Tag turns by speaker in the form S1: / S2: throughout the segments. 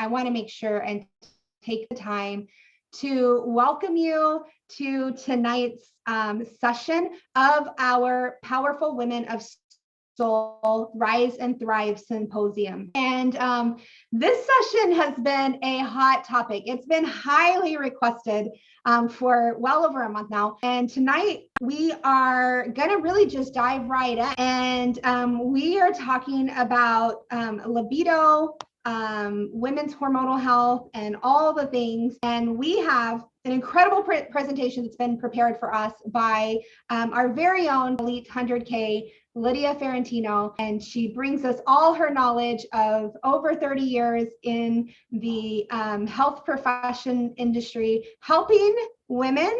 S1: I want to make sure and take the time to welcome you to tonight's session of our Powerful Women of Soul Rise and Thrive Symposium. And this session has been a hot topic. It's been highly requested for well over a month now. And tonight we are going to really just dive right in. And we are talking about libido, women's hormonal health, and all the things. And we have an incredible presentation that's been prepared for us by our very own Elite 100K, Lidia Ferrentino, and she brings us all her knowledge of over 30 years in the health profession industry, helping women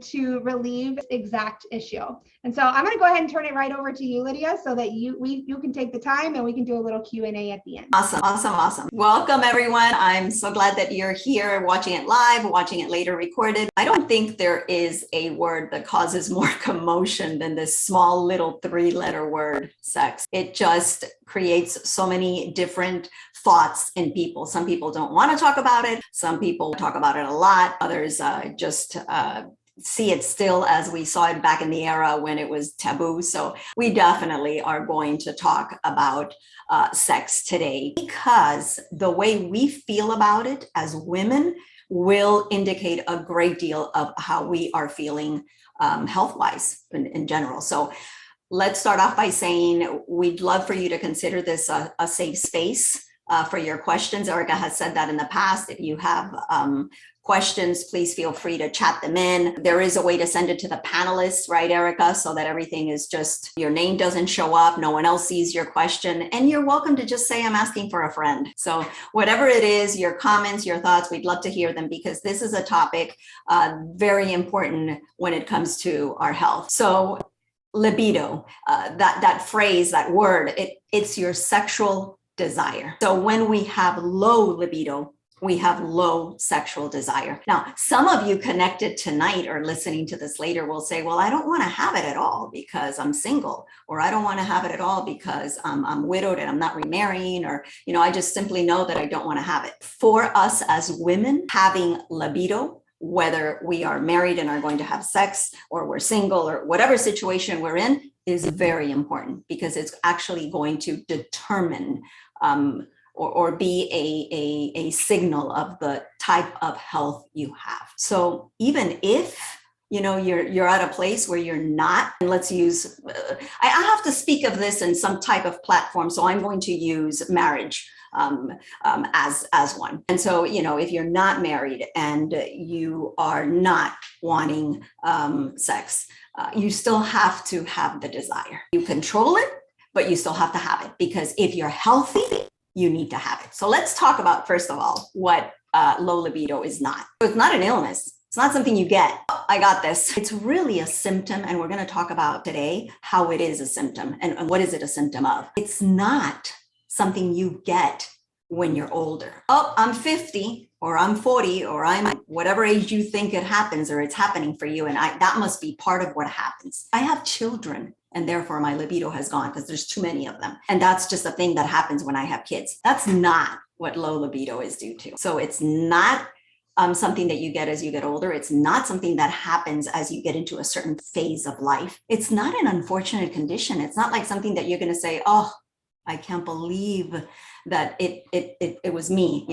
S1: to relieve this exact issue. And so I'm going to go ahead and turn it right over to you, Lidia, so that you can take the time and we can do a little Q&A at the end.
S2: Awesome. Welcome, everyone. I'm so glad that you're here watching it live, watching it later recorded. I don't think there is a word that causes more commotion than this small little 3-letter word, sex. It just creates so many different thoughts in people. Some people don't want to talk about it. Some people talk about it a lot. Others just see it still as we saw it back in the era when it was taboo. So we definitely are going to talk about sex today, because the way we feel about it as women will indicate a great deal of how we are feeling health-wise in general. So let's start off by saying we'd love for you to consider this a safe space for your questions. Erica has said that in the past. If you have questions, please feel free to chat them in. There is a way to send it to the panelists, right, Erica? So that everything is just, your name doesn't show up, no one else sees your question, and you're welcome to just say, I'm asking for a friend. So whatever it is, your comments, your thoughts, we'd love to hear them, because this is a topic very important when it comes to our health. So libido, that phrase, that word, it's your sexual desire. So when we have low libido, we have low sexual desire. Now, some of you connected tonight or listening to this later will say, well, I don't want to have it at all because I'm single, or I don't want to have it at all because I'm widowed and I'm not remarrying, or, I just simply know that I don't want to have it. For us as women, having libido, whether we are married and are going to have sex, or we're single, or whatever situation we're in, is very important, because it's actually going to determine or be a signal of the type of health you have. So even if you're at a place where you're not, and let's use, I have to speak of this in some type of platform, so I'm going to use marriage as one. And so, if you're not married and you are not wanting sex, you still have to have the desire. You control it, but you still have to have it, because if you're healthy, you need to have it. So let's talk about, first of all, what low libido is not. So it's not an illness. It's not something you get. Oh, I got this. It's really a symptom. And we're going to talk about today how it is a symptom and what is it a symptom of. It's not something you get when you're older. Oh, I'm 50 or I'm 40 or I'm whatever age you think it happens or it's happening for you. And that must be part of what happens. I have children, and therefore my libido has gone because there's too many of them. And that's just a thing that happens when I have kids. That's not what low libido is due to. So it's not something that you get as you get older. It's not something that happens as you get into a certain phase of life. It's not an unfortunate condition. It's not like something that you're going to say, oh, I can't believe that it was me,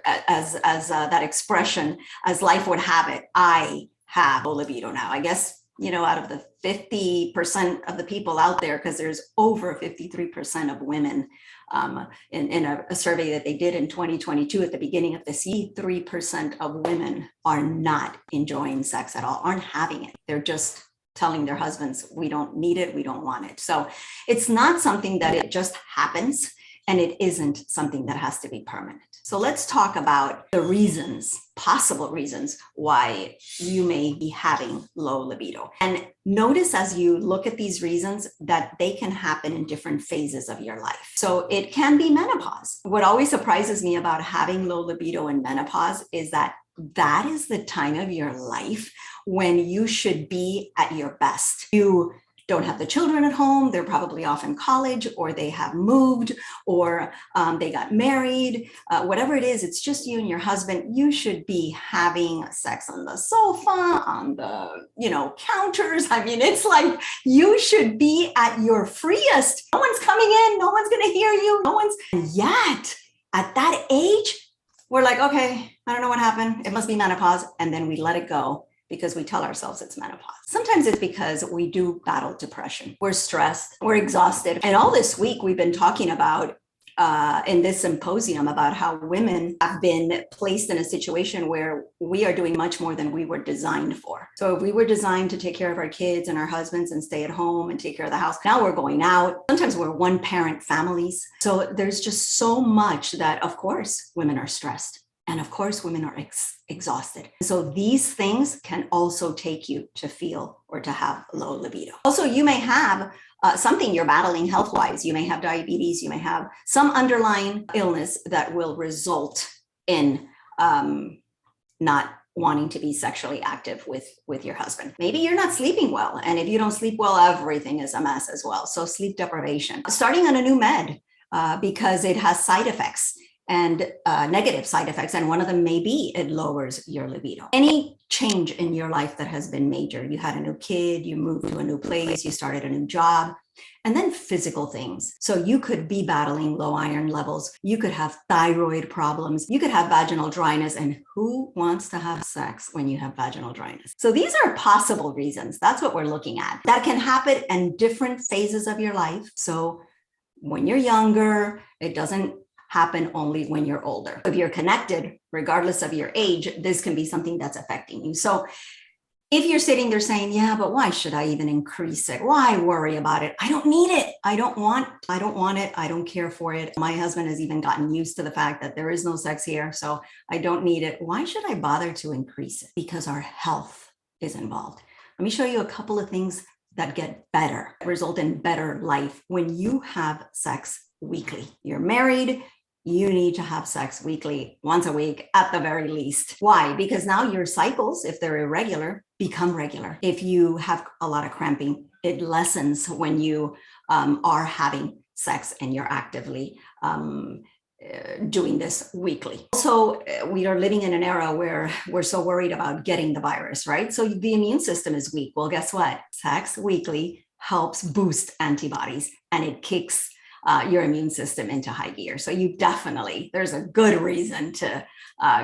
S2: as that expression, as life would have it. I have low libido now. I guess, out of the 50% of the people out there, because there's over 53% of women in a survey that they did in 2022 at the beginning of this year, 3% of women are not enjoying sex at all, aren't having it. They're just telling their husbands, we don't need it, we don't want it. So it's not something that it just happens, and it isn't something that has to be permanent. So let's talk about the reasons, possible reasons, why you may be having low libido. And notice as you look at these reasons that they can happen in different phases of your life. So it can be menopause. What always surprises me about having low libido in menopause is that is the time of your life when you should be at your best. You don't have the children at home. They're probably off in college, or they have moved, or they got married, whatever it is, it's just you and your husband. You should be having sex on the sofa, on the, counters. I mean, it's like you should be at your freest. No one's coming in. No one's going to hear you. And yet at that age, we're like, okay, I don't know what happened. It must be menopause. And then we let it go because we tell ourselves it's menopause. Sometimes it's because we do battle depression. We're stressed, we're exhausted. And all this week we've been talking about in this symposium about how women have been placed in a situation where we are doing much more than we were designed for. So if we were designed to take care of our kids and our husbands and stay at home and take care of the house, now we're going out. Sometimes we're one parent families. So there's just so much that, of course, women are stressed. And of course, women are exhausted. So these things can also take you to feel or to have low libido. Also, you may have something you're battling health-wise. You may have diabetes. You may have some underlying illness that will result in not wanting to be sexually active with your husband. Maybe you're not sleeping well. And if you don't sleep well, everything is a mess as well. So sleep deprivation. Starting on a new med because it has side effects and negative side effects. And one of them may be it lowers your libido. Any change in your life that has been major, you had a new kid, you moved to a new place, you started a new job, and then physical things. So you could be battling low iron levels. You could have thyroid problems. You could have vaginal dryness. And who wants to have sex when you have vaginal dryness? So these are possible reasons. That's what we're looking at. That can happen in different phases of your life. So when you're younger, it doesn't happen only when you're older. If you're connected, regardless of your age, this can be something that's affecting you. So if you're sitting there saying, yeah, but why should I even increase it? Why worry about it? I don't need it. I don't want it. I don't care for it. My husband has even gotten used to the fact that there is no sex here, so I don't need it. Why should I bother to increase it? Because our health is involved. Let me show you a couple of things that get better, result in better life when you have sex weekly. You're married. You need to have sex weekly, once a week at the very least. Why? Because now your cycles, if they're irregular, become regular. If you have a lot of cramping, it lessens when you are having sex and you're actively doing this weekly. Also, we are living in an era where we're so worried about getting the virus, right? So the immune system is weak. Well, guess what? Sex weekly helps boost antibodies and it kicks your immune system into high gear. So there's a good reason to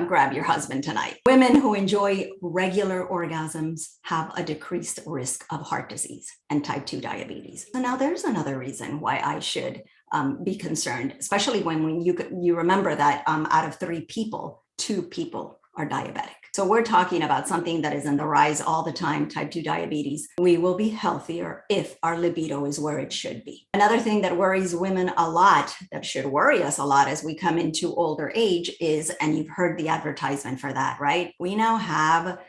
S2: grab your husband tonight. Women who enjoy regular orgasms have a decreased risk of heart disease and type 2 diabetes. So now there's another reason why I should be concerned, especially when you remember that out of 3 people, 2 people are diabetic. So we're talking about something that is in the rise all the time, type 2 diabetes. We will be healthier if our libido is where it should be. Another thing that worries women a lot, that should worry us a lot as we come into older age is, and you've heard the advertisement for that, right? We now have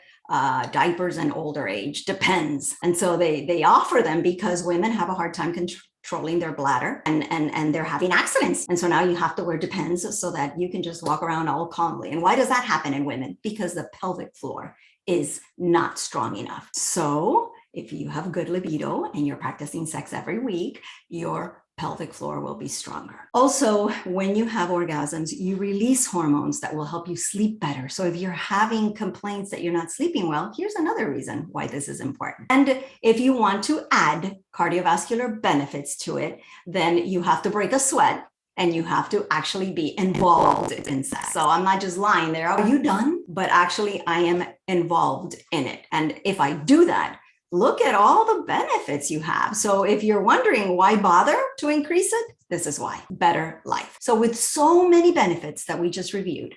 S2: diapers in older age, depends. And so they offer them because women have a hard time controlling their bladder and they're having accidents. And so now you have to wear depends so that you can just walk around all calmly. And why does that happen in women? Because the pelvic floor is not strong enough. So if you have good libido and you're practicing sex every week, your pelvic floor will be stronger. Also, when you have orgasms, you release hormones that will help you sleep better. So if you're having complaints that you're not sleeping well, here's another reason why this is important. And if you want to add cardiovascular benefits to it, then you have to break a sweat and you have to actually be involved in sex. So I'm not just lying there, are you done? But actually I am involved in it. And if I do that, look at all the benefits you have. So if you're wondering why bother to increase it, this is why. Better life. So with so many benefits that we just reviewed,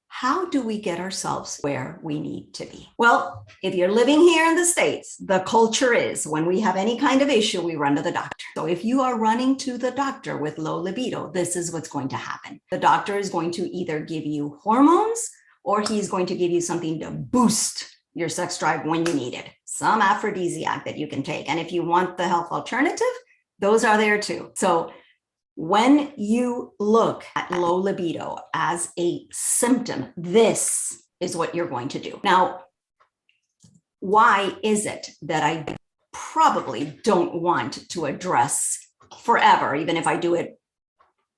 S2: how do we get ourselves where we need to be? Well, if you're living here in the States, the culture is when we have any kind of issue, we run to the doctor. So if you are running to the doctor with low libido, this is what's going to happen. The doctor is going to either give you hormones or he's going to give you something to boost your sex drive when you need it. Some aphrodisiac that you can take. And if you want the health alternative, those are there too. So when you look at low libido as a symptom, this is what you're going to do. Now, why is it that I probably don't want to address forever, even if I do it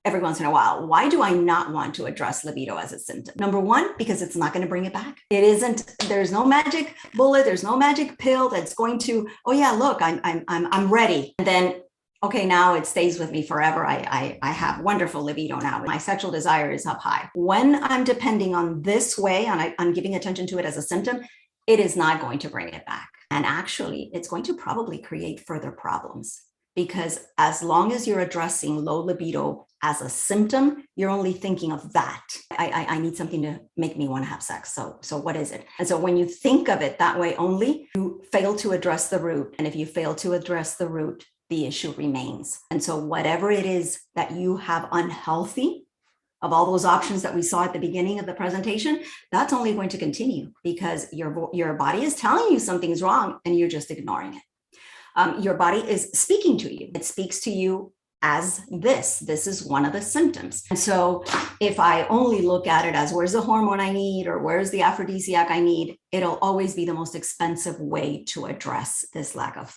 S2: every once in a while. Why do I not want to address libido as a symptom? Number one, because it's not going to bring it back. It isn't, there's no magic bullet, there's no magic pill that's going to, oh yeah, look, I'm ready. And then, okay, now it stays with me forever. I have wonderful libido now. My sexual desire is up high. When I'm depending on this way and I'm giving attention to it as a symptom, it is not going to bring it back. And actually, it's going to probably create further problems, because as long as you're addressing low libido as a symptom, you're only thinking of that. I need something to make me want to have sex. So what is it? And so when you think of it that way only, you fail to address the root. And if you fail to address the root, the issue remains. And so whatever it is that you have unhealthy, of all those options that we saw at the beginning of the presentation, that's only going to continue because your body is telling you something's wrong and you're just ignoring it. Your body is speaking to you. It speaks to you as this is one of the symptoms. And so if I only look at it as where's the hormone I need or where's the aphrodisiac I need, it'll always be the most expensive way to address this lack of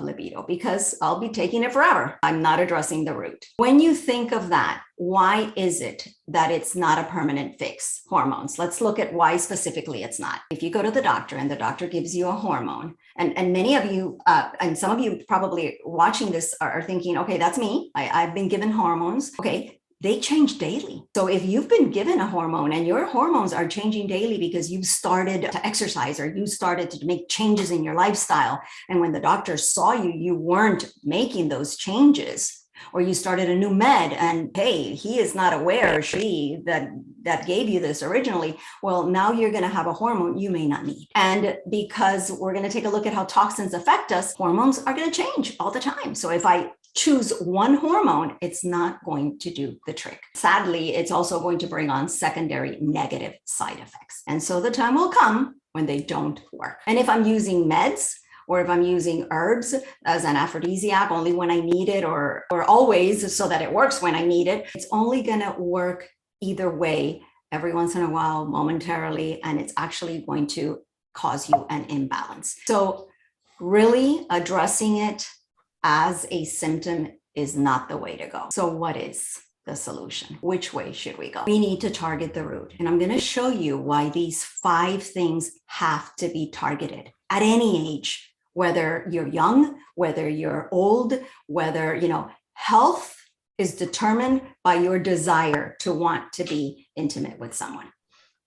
S2: libido, because I'll be taking it forever. I'm not addressing the root. When you think of that, why is it that it's not a permanent fix? Hormones. Let's look at why specifically it's not. If you go to the doctor and the doctor gives you a hormone, and many of you, and some of you probably watching this are thinking, okay, that's me. I've been given hormones. Okay. They change daily. So if you've been given a hormone and your hormones are changing daily because you started to exercise or you started to make changes in your lifestyle, and when the doctor saw you, you weren't making those changes, or you started a new med and hey, he is not aware, or she that gave you this originally, well, now you're going to have a hormone you may not need. And because we're going to take a look at how toxins affect us, hormones are going to change all the time. So if I choose one hormone, it's not going to do the trick. Sadly, it's also going to bring on secondary negative side effects. And so the time will come when they don't work. And if I'm using meds, or if I'm using herbs as an aphrodisiac only when I need it, or always so that it works when I need it, it's only going to work either way, every once in a while, momentarily, and it's actually going to cause you an imbalance. So really addressing it as a symptom is not the way to go. So what is the solution? Which way should we go? We need to target the root. And I'm going to show you why these 5 things have to be targeted at any age, whether you're young, whether you're old, whether, health is determined by your desire to want to be intimate with someone,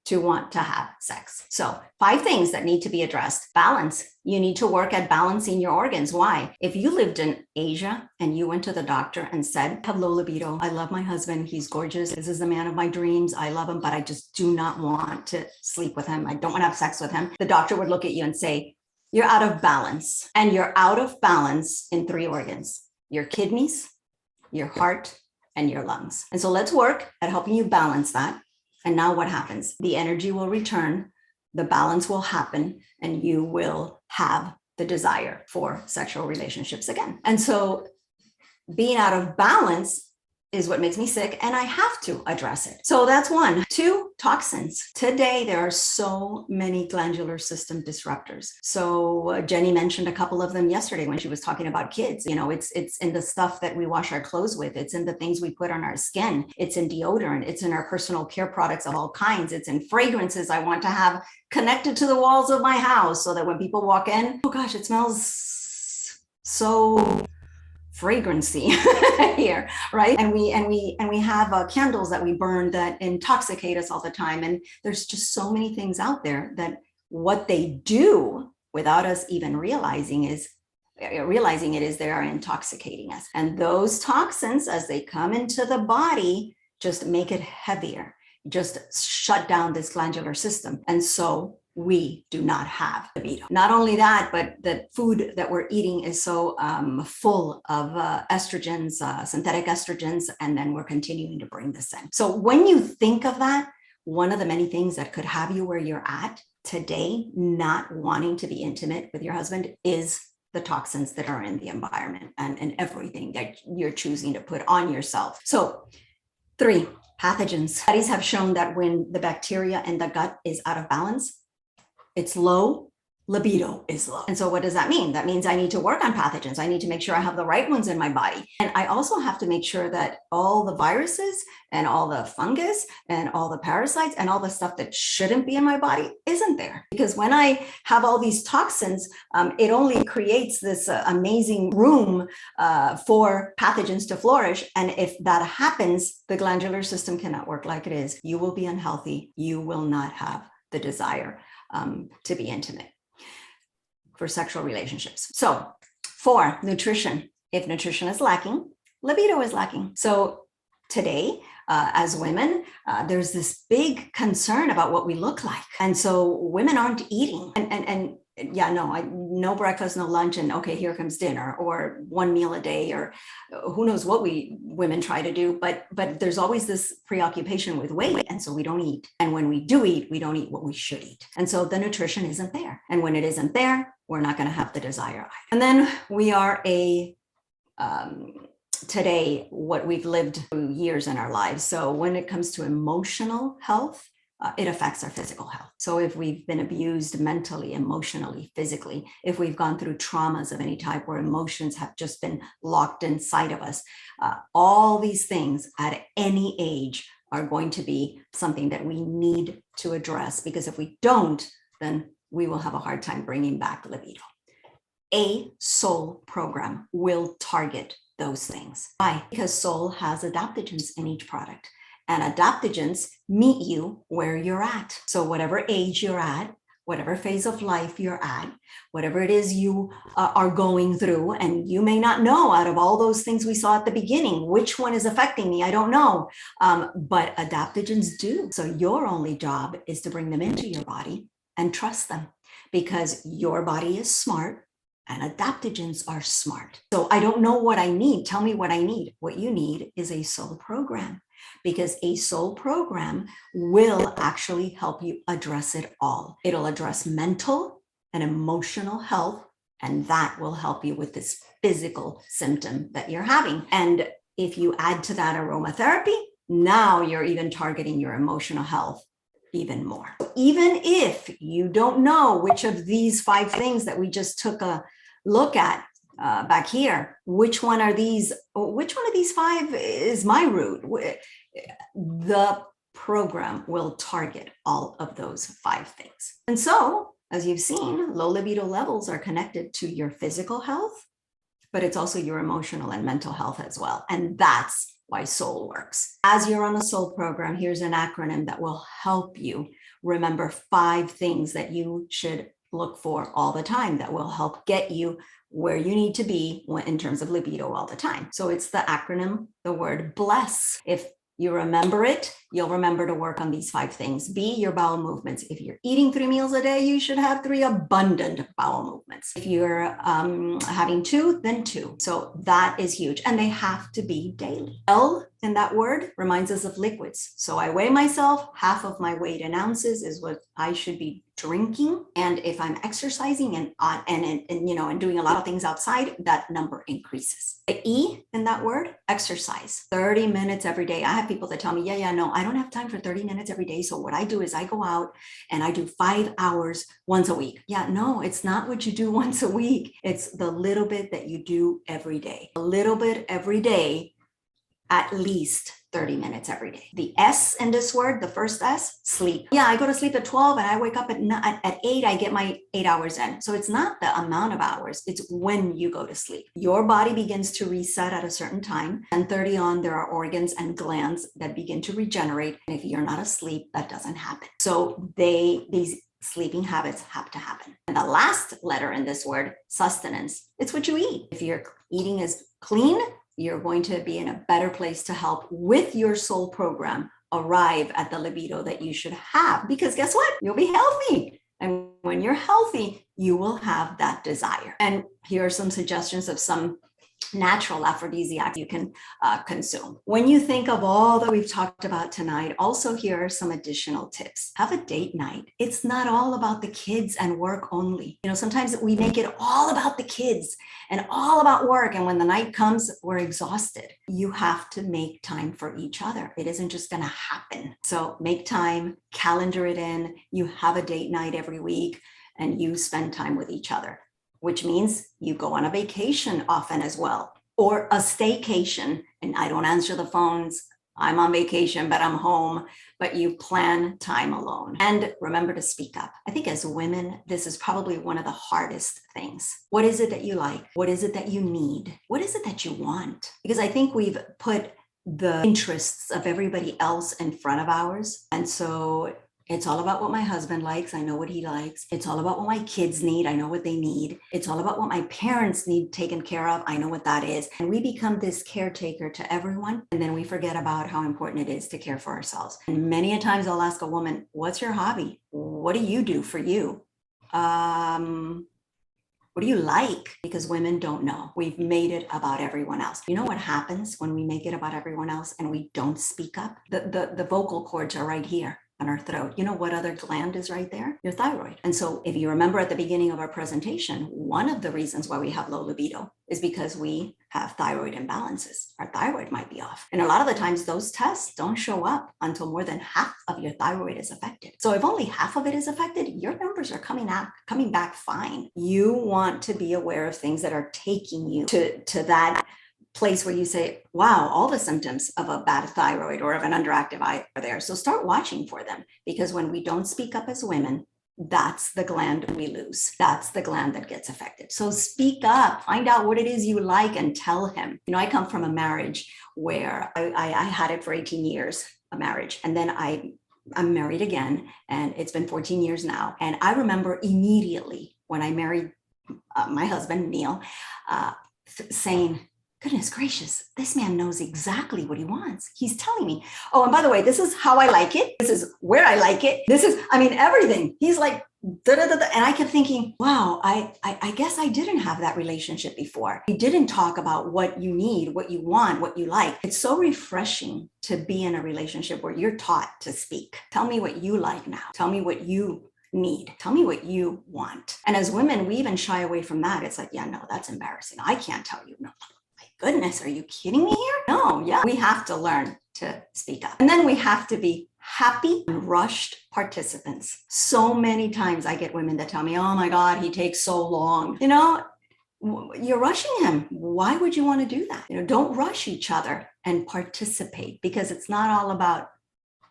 S2: to want to have sex. So 5 things that need to be addressed. Balance. You need to work at balancing your organs. Why? If you lived in Asia and you went to the doctor and said, I have low libido, I love my husband, he's gorgeous, this is the man of my dreams, I love him, but I just do not want to sleep with him, I don't want to have sex with him, the doctor would look at you and say, you're out of balance. And you're out of balance in 3 organs: your kidneys, your heart, and your lungs. And so let's work at helping you balance that. And now what happens? The energy will return, the balance will happen, and you will have the desire for sexual relationships again. And so being out of balance is what makes me sick, and I have to address it. So that's 1. 2, toxins. Today, there are so many glandular system disruptors. So Jenny mentioned a couple of them yesterday when she was talking about kids. It's in the stuff that we wash our clothes with. It's in the things we put on our skin. It's in deodorant. It's in our personal care products of all kinds. It's in fragrances I want to have connected to the walls of my house so that when people walk in, oh gosh, it smells so fragrancy here, right? And we have candles that we burn that intoxicate us all the time. And there's just so many things out there that what they do without us even realizing it is they are intoxicating us. And those toxins, as they come into the body, just make it heavier, just shut down this glandular system. And so we do not have libido. Not only that, but the food that we're eating is so full of estrogens, synthetic estrogens, and then we're continuing to bring this in. So when you think of that, one of the many things that could have you where you're at today, not wanting to be intimate with your husband, is the toxins that are in the environment and everything that you're choosing to put on yourself. So 3, pathogens. Studies have shown that when the bacteria in the gut is out of balance, it's low, libido is low. And so what does that mean? That means I need to work on pathogens. I need to make sure I have the right ones in my body. And I also have to make sure that all the viruses and all the fungus and all the parasites and all the stuff that shouldn't be in my body isn't there. Because when I have all these toxins, it only creates this amazing room for pathogens to flourish. And if that happens, the glandular system cannot work like it is. You will be unhealthy. You will not have the desire to be intimate for sexual relationships. So 4, nutrition. If nutrition is lacking, libido is lacking. So today, as women, there's this big concern about what we look like. And so women aren't eating. And no breakfast, no lunch, and okay, here comes dinner, or one meal a day, or who knows what we women try to do, but there's always this preoccupation with weight, and so we don't eat. And when we do eat, we don't eat what we should eat. And so the nutrition isn't there. And when it isn't there, we're not going to have the desire either. And then we are today, what we've lived through years in our lives. So when it comes to emotional health, it affects our physical health. So if we've been abused mentally, emotionally, physically, if we've gone through traumas of any type where emotions have just been locked inside of us, all these things at any age are going to be something that we need to address, because if we don't, then we will have a hard time bringing back libido. A Solle program will target those things. Why? Because Solle has adaptogens in each product. And adaptogens meet you where you're at. So whatever age you're at, whatever phase of life you're at, whatever it is you are going through, and you may not know out of all those things we saw at the beginning, which one is affecting me, I don't know, but adaptogens do. So your only job is to bring them into your body and trust them, because your body is smart and adaptogens are smart. So I don't know what I need. Tell me what I need. What you need is a Solle program, because a Solle program will actually help you address it all. It'll address mental and emotional health, and that will help you with this physical symptom that you're having. And if you add to that aromatherapy, now you're even targeting your emotional health even more. Even if you don't know which of these 5 things that we just took a look at back here, which one of these 5 is my root, the program will target all of those 5 things. And so, as you've seen, low libido levels are connected to your physical health, but it's also your emotional and mental health as well. And that's why Solle works. As you're on a Solle program, here's an acronym that will help you remember 5 things that you should look for all the time, that will help get you where you need to be in terms of libido all the time. So it's the acronym, the word bless. If you remember it, you'll remember to work on these 5 things. B, your bowel movements. If you're eating 3 meals a day, you should have 3 abundant bowel movements. If you're having 2, then 2. So that is huge. And they have to be daily. L in that word reminds us of liquids. So I weigh myself, half of my weight in ounces is what I should be drinking. And if I'm exercising and doing a lot of things outside, that number increases. The E in that word, exercise. 30 minutes every day. I have people that tell me, no, I don't have time for 30 minutes every day. So what I do is I go out and I do 5 hours once a week. No, it's not what you do once a week. It's the little bit that you do every day. A little bit every day, at least 30 minutes every day. The S in this word, the first S, sleep. I go to sleep at 12 and I wake up at 8, I get my 8 hours in. So it's not the amount of hours, it's when you go to sleep. Your body begins to reset at a certain time. 10:30 on, there are organs and glands that begin to regenerate. And if you're not asleep, that doesn't happen. So these sleeping habits have to happen. And the last letter in this word, sustenance, it's what you eat. If your eating is clean, you're going to be in a better place to help with your Solle program arrive at the libido that you should have, because guess what? You'll be healthy. And when you're healthy, you will have that desire. And here are some suggestions of some natural aphrodisiacs you can consume. When you think of all that we've talked about tonight, also here are some additional tips. Have a date night. It's not all about the kids and work only. Sometimes we make it all about the kids and all about work. And when the night comes, we're exhausted. You have to make time for each other. It isn't just going to happen. So make time, calendar it in. You have a date night every week. and you spend time with each other, which means you go on a vacation often as well, or a staycation. And I don't answer the phones. I'm on vacation, but I'm home, but you plan time alone. And remember to speak up. I think as women, this is probably one of the hardest things. What is it that you like? What is it that you need? What is it that you want? Because I think we've put the interests of everybody else in front of ours. And so it's all about what my husband likes. I know what he likes. It's all about what my kids need. I know what they need. It's all about what my parents need taken care of. I know what that is. And we become this caretaker to everyone. And then we forget about how important it is to care for ourselves. And many a times I'll ask a woman, what's your hobby? What do you do for you? What do you like? Because women don't know. We've made it about everyone else. You know what happens when we make it about everyone else and we don't speak up? The vocal cords are right here on our throat. You know what other gland is right there? Your thyroid. And so if you remember at the beginning of our presentation, one of the reasons why we have low libido is because we have thyroid imbalances. Our thyroid might be off. And a lot of the times those tests don't show up until more than half of your thyroid is affected. So if only half of it is affected, your numbers are coming back fine. You want to be aware of things that are taking you to that place where you say, wow, all the symptoms of a bad thyroid or of an underactive eye are there. So start watching for them, because when we don't speak up as women, that's the gland we lose. That's the gland that gets affected. So speak up, find out what it is you like and tell him. You know, I come from a marriage where I had it for 18 years, a marriage. And then I'm married again, and it's been 14 years now. And I remember immediately when I married my husband, Neil, saying, goodness gracious, this man knows exactly what he wants. He's telling me, oh, and by the way, this is how I like it. This is where I like it. This is, I mean, everything. He's like, da, da, da, da. And I kept thinking, wow, I guess I didn't have that relationship before. We didn't talk about what you need, what you want, what you like. It's so refreshing to be in a relationship where you're taught to speak. Tell me what you like now. Tell me what you need. Tell me what you want. And as women, we even shy away from that. It's like, yeah, no, that's embarrassing. I can't tell you. No. Goodness, are you kidding me here? No, yeah, we have to learn to speak up. And then we have to be happy and rushed participants. So many times I get women that tell me, oh my God, he takes so long. You know, you're rushing him. Why would you want to do that? You know, don't rush each other and participate, because it's not all about,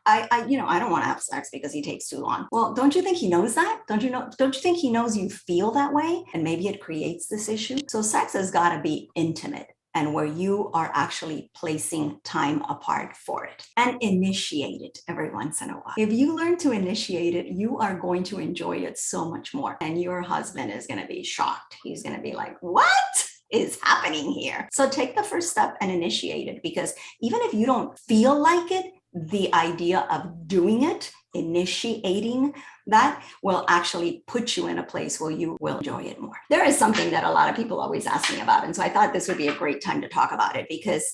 S2: I don't want to have sex because he takes too long. Well, don't you think he knows that? Don't you think he knows you feel that way? And maybe it creates this issue. So sex has got to be intimate, and where you are actually placing time apart for it, and initiate it every once in a while. If you learn to initiate it, you are going to enjoy it so much more. And your husband is going to be shocked. He's going to be like, what is happening here? So take the first step and initiate it, because even if you don't feel like it, the idea of doing it, initiating that, will actually put you in a place where you will enjoy it more. There is something that a lot of people always ask me about. And so I thought this would be a great time to talk about it, because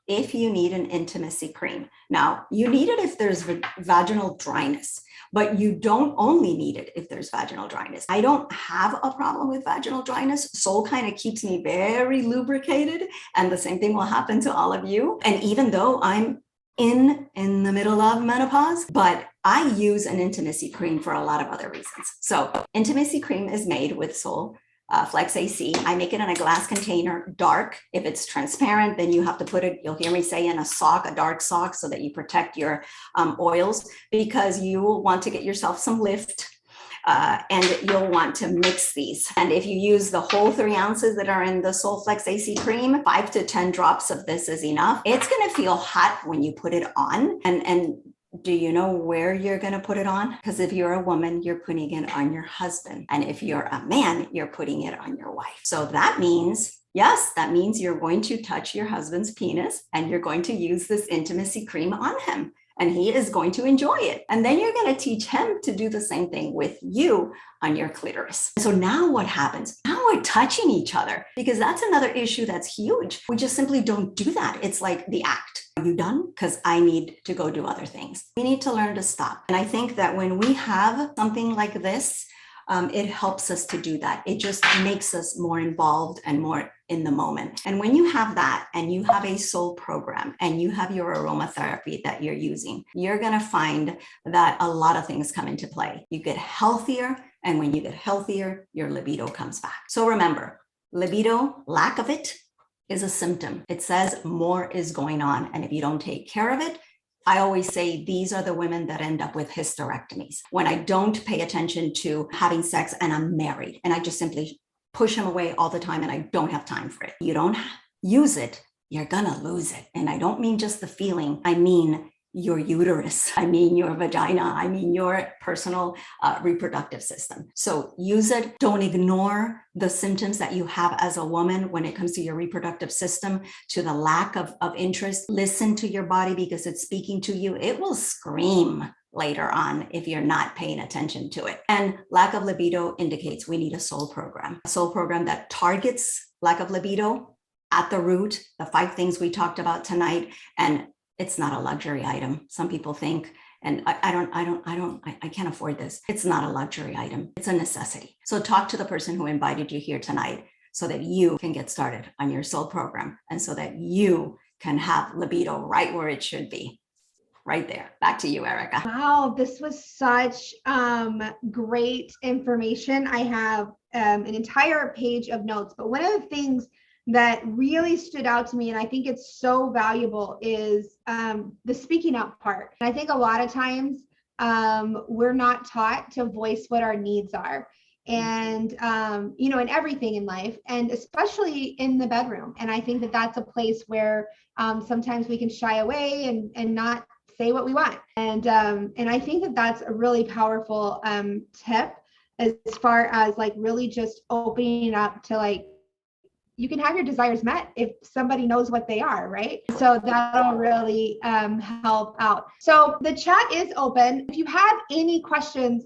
S2: if you need an intimacy cream, now you need it if there's vaginal dryness, but you don't only need it if there's vaginal dryness. I don't have a problem with vaginal dryness. Soul kind of keeps me very lubricated, and the same thing will happen to all of you. And even though I'm in the middle of menopause, but I use an intimacy cream for a lot of other reasons. So intimacy cream is made with Solle Flex AC. I make it in a glass container, dark. If it's transparent, then you have to put it, you'll hear me say, in a sock, a dark sock, so that you protect your oils, because you will want to get yourself some lift. And you'll want to mix these. And if you use the whole 3 ounces that are in the Solle Flex AC cream, 5 to 10 drops of this is enough. It's going to feel hot when you put it on. And do you know where you're going to put it on? Because if you're a woman, you're putting it on your husband. And if you're a man, you're putting it on your wife. So that means, yes, that means you're going to touch your husband's penis, and you're going to use this intimacy cream on him. And he is going to enjoy it. And then you're going to teach him to do the same thing with you on your clitoris. So now what happens? Now we're touching each other, because that's another issue that's huge. We just simply don't do that. It's like the act. Are you done? Because I need to go do other things. We need to learn to stop. And I think that when we have something like this, it helps us to do that. It just makes us more involved and more in the moment. And when you have that, and you have a soul program, and you have your aromatherapy that you're using, you're going to find that a lot of things come into play. You get healthier And when you get healthier, your libido comes back. So remember, libido, lack of it, is a symptom. It says more is going on. And if you don't take care of it, I always say these are the women that end up with hysterectomies. When I don't pay attention to having sex and I'm married and I just simply push him away all the time and I don't have time for it. You don't use it, you're gonna lose it. And I don't mean just the feeling, I mean your uterus, I mean your vagina, I mean your personal reproductive system. So use it. Don't ignore the symptoms that you have as a woman when it comes to your reproductive system, to the lack of interest. Listen to your body because it's speaking to you. It will scream later on if you're not paying attention to it. And lack of libido indicates we need a soul program that targets lack of libido at the root, the 5 things we talked about tonight. And it's not a luxury item. Some people think, and I can't afford this. It's not a luxury item. It's a necessity. So talk to the person who invited you here tonight so that you can get started on your soul program and so that you can have libido right where it should be. Right there. Back to you, Erica.
S1: Wow, this was such great information. I have an entire page of notes, but one of the things that really stood out to me, and I think it's so valuable, is the speaking out part. And I think a lot of times we're not taught to voice what our needs are. And, in everything in life, and especially in the bedroom. And I think that that's a place where sometimes we can shy away and not say what we want. And I think that that's a really powerful tip as far as like really just opening up to like, you can have your desires met if somebody knows what they are, right? So that'll really help out. So the chat is open. If you have any questions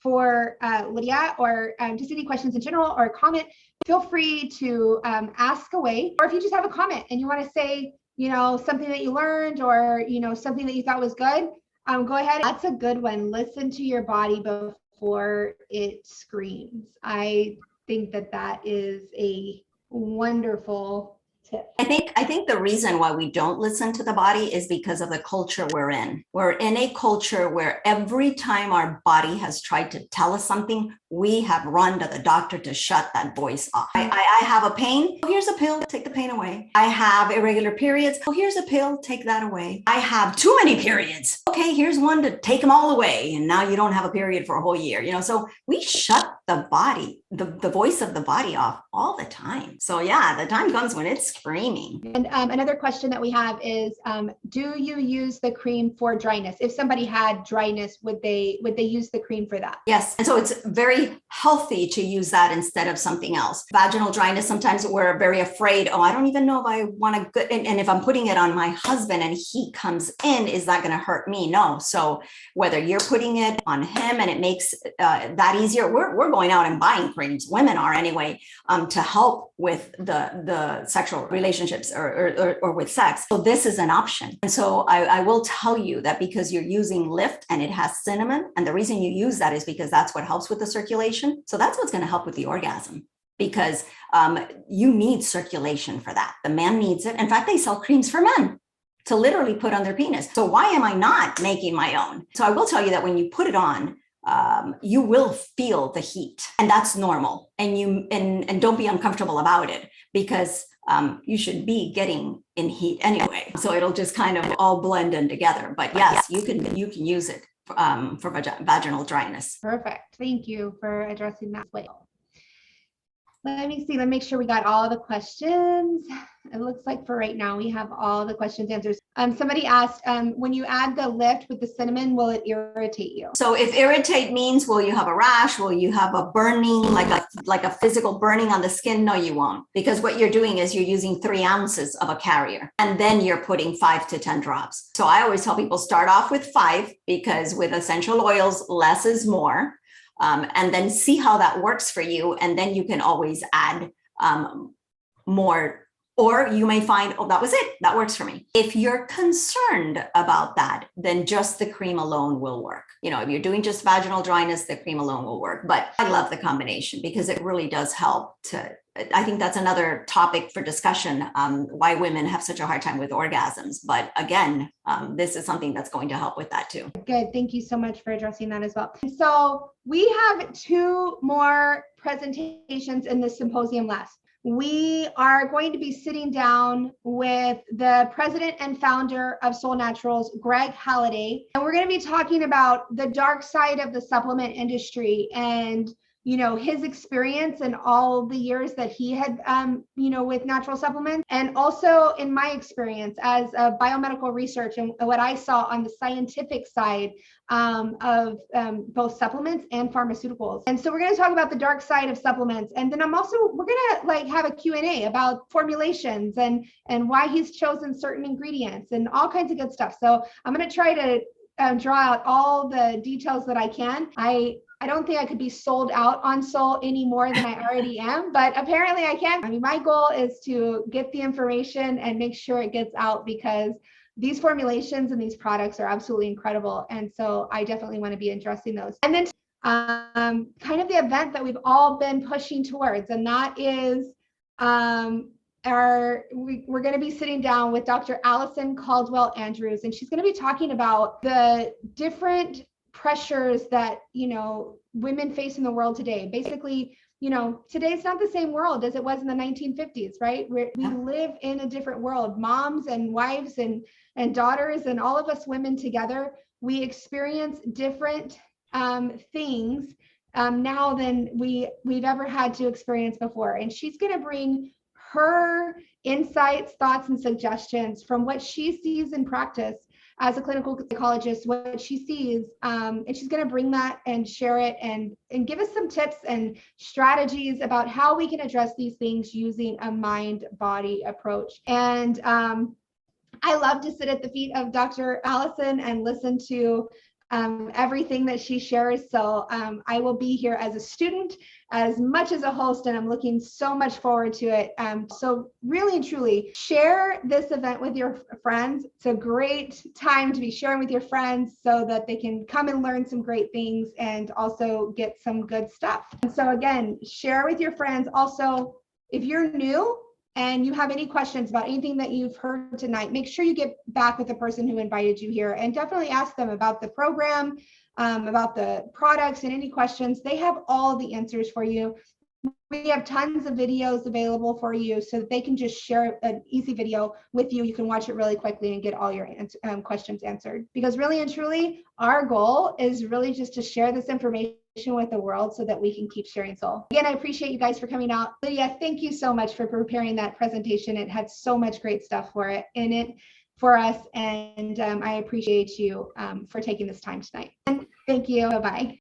S1: for Lidia, or just any questions in general or a comment, feel free to ask away. Or if you just have a comment and you want to say, something that you learned or, something that you thought was good, go ahead. That's a good one. Listen to your body before it screams. I think that is a wonderful tip.
S2: I think the reason why we don't listen to the body is because of the culture we're in. We're in a culture where every time our body has tried to tell us something, we have run to the doctor to shut that voice off. I have a pain. Oh, here's a pill, take the pain away. I have irregular periods. Oh, here's a pill, take that away. I have too many periods. Okay, here's one to take them all away. And now you don't have a period for a whole year. So we shut the body, the voice of the body off all the time. So yeah, the time comes when it's screaming.
S1: And another question that we have is, do you use the cream for dryness? If somebody had dryness, would they use the cream for that?
S2: Yes. And so it's very healthy to use that instead of something else. Vaginal dryness, sometimes we're very afraid, I don't even know if I want to, and if I'm putting it on my husband and he comes in, is that going to hurt me? No. So whether you're putting it on him and it makes that easier, we're going out and buying creams, women are anyway, to help with the sexual relationships or with sex. So this is an option. And so I will tell you that because you're using Lift and it has cinnamon, and the reason you use that is because that's what helps with the circulation. So that's what's going to help with the orgasm, because you need circulation for that. The man needs it. In fact, they sell creams for men to literally put on their penis. So why am I not making my own? So I will tell you that when you put it on, you will feel the heat, and that's normal. And don't be uncomfortable about it, because you should be getting in heat anyway. So it'll just kind of all blend in together. But yes, you can use it for vaginal dryness.
S1: Perfect. Thank you for addressing that way. Let me see. Let me make sure we got all the questions. It looks like for right now, we have all the questions answers. Somebody asked, when you add the Lift with the cinnamon, will it irritate you?
S2: So if irritate means, will you have a rash? Will you have a burning, like a physical burning on the skin? No, you won't. Because what you're doing is you're using 3 ounces of a carrier, and then you're putting 5 to 10 drops. So I always tell people start off with 5, because with essential oils, less is more. And then see how that works for you. And then you can always add more, or you may find, that was it. That works for me. If you're concerned about that, then just the cream alone will work. If you're doing just vaginal dryness, the cream alone will work. But I love the combination because it really does help to I think that's another topic for discussion, why women have such a hard time with orgasms. But again, this is something that's going to help with that too.
S1: Good. Thank you so much for addressing that as well. So we have 2 more presentations in this symposium left. We are going to be sitting down with the president and founder of Solle Naturals, Greg Halliday, and we're going to be talking about the dark side of the supplement industry and his experience and all the years that he had, with natural supplements, and also in my experience as a biomedical research and what I saw on the scientific side of both supplements and pharmaceuticals. And so we're going to talk about the dark side of supplements, and then we're going to have a Q&A about formulations and why he's chosen certain ingredients and all kinds of good stuff. So I'm going to try to draw out all the details that I can. I don't think I could be sold out on Solle any more than I already am, but apparently I can. I mean, my goal is to get the information and make sure it gets out, because these formulations and these products are absolutely incredible. And so I definitely want to be addressing those. And then kind of the event that we've all been pushing towards, and that is we're going to be sitting down with Dr. Allison Caldwell Andrews, and she's going to be talking about the different pressures that women face in the world today. Basically, today's not the same world as it was in the 1950s, right? We live in a different world. Moms and wives and daughters and all of us women together, we experience different things now than we've ever had to experience before. And she's going to bring her insights, thoughts, and suggestions from what she sees in practice as a clinical psychologist, what she sees, and she's going to bring that and share it and give us some tips and strategies about how we can address these things using a mind-body approach. And I love to sit at the feet of Dr. Allison and listen to everything that she shares. So I will be here as a student as much as a host, and I'm looking so much forward to it. So really and truly share this event with your friends. It's a great time to be sharing with your friends so that they can come and learn some great things and also get some good stuff. And so again, share with your friends. Also, if you're new and you have any questions about anything that you've heard tonight, make sure you get back with the person who invited you here and definitely ask them about the program, about the products, and any questions. They have all the answers for you. We have tons of videos available for you so that they can just share an easy video with you. You can watch it really quickly and get all your questions answered. Because really and truly, our goal is really just to share this information with the world so that we can keep sharing Solle. Again, I appreciate you guys for coming out. Lidia, thank you so much for preparing that presentation. It had so much great stuff in it for us, and I appreciate you for taking this time tonight. And thank you. Bye-bye.